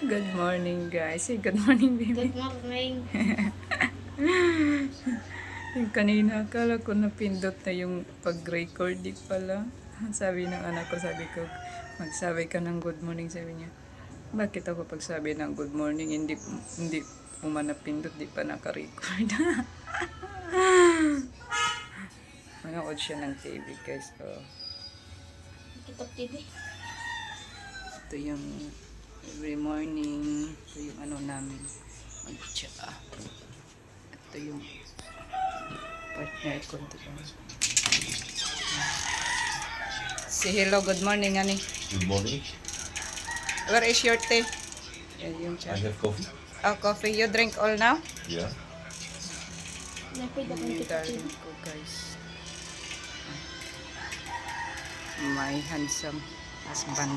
Good morning, guys. Say good morning, baby. Good morning. Yung kanina, akala ko napindot na yung pag-record. Di pala. Sabi ng anak ko, sabi ko, magsabi ka ng good morning. Sabi niya, bakit ako pagsabi ng good morning, hindi mo man napindot, di pa naka-record. Manood siya ng TV, guys. Oh. Kitok TV. Ito yung every morning. Ito yung ano namin. Mag-tsa. Ito yung partner ko. Say hello, good morning, Ani. Good morning. Where is your tea? Yan yung I chat. have coffee. Oh, coffee. You drink all now? Yeah. Napid ako ng Yung kitok TV. darling ko, guys. My handsome husband.